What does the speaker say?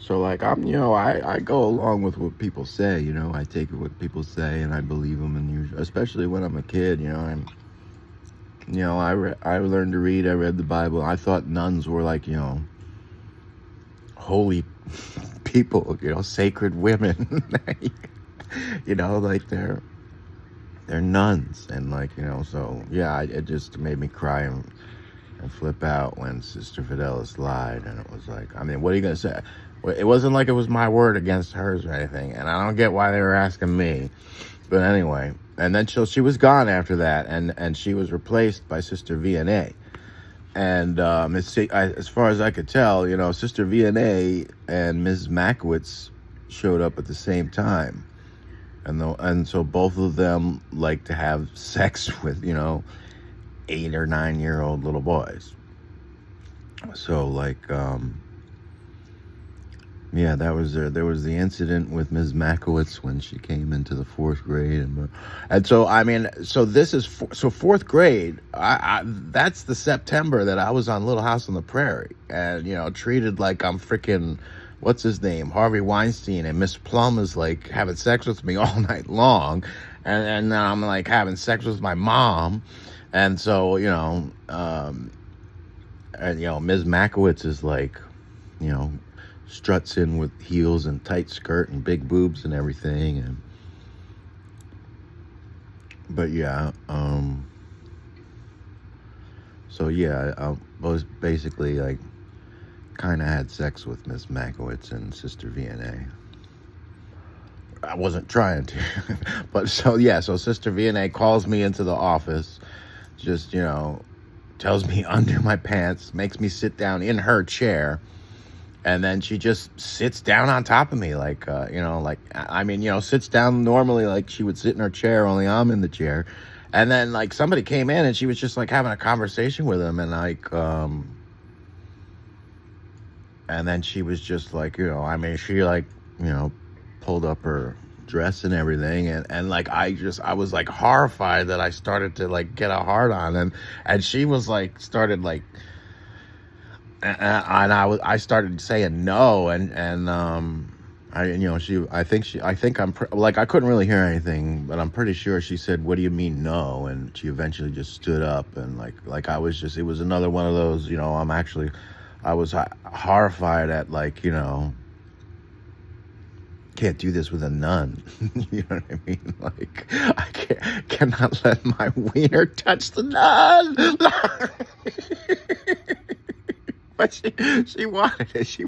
So like I go along with what people say. I take what people say and I believe them, and especially when I'm a kid. I learned to read. I read the Bible. I thought nuns were like holy people. Sacred women. Like they're nuns, and so yeah, it just made me cry and flip out when Sister Fidelis lied, and it was like, I mean, what are you gonna say? Well, it wasn't like it was my word against hers or anything, and I don't get why they were asking me. But anyway, and then she was gone after that, and she was replaced by Sister Viennae. And as far as I could tell, Sister Viennae and Ms. Makowitz showed up at the same time. And so both of them like to have sex with, 8 or 9-year-old little boys. So yeah, there was the incident with Ms. Makowitz when she came into the 4th grade, and so I mean, so this is so 4th grade. That's the September that I was on Little House on the Prairie, and treated like I'm freaking, what's his name, Harvey Weinstein, and Miss Plum is like having sex with me all night long, and then I'm like having sex with my mom, and so and Ms. Makowitz is like, struts in with heels and tight skirt and big boobs and everything, but yeah, so yeah, I was basically like kind of had sex with Miss Makowitz and Sister Viennae. I wasn't trying to, but so Sister Viennae calls me into the office, just tells me undo my pants, makes me sit down in her chair, and then she just sits down on top of me, sits down normally like she would sit in her chair, only I'm in the chair. And then like somebody came in and she was just like having a conversation with him, and and then she was just like, she like, pulled up her dress and everything, and like I was like horrified that I started to like get a hard on, and she was like started like, and I started saying no, and I think I couldn't really hear anything, but I'm pretty sure she said, "What do you mean no?" And she eventually just stood up, and like I was just, it was another one of those, I was horrified at can't do this with a nun. You know what I mean? Like, I cannot let my wiener touch the nun. But she wanted it.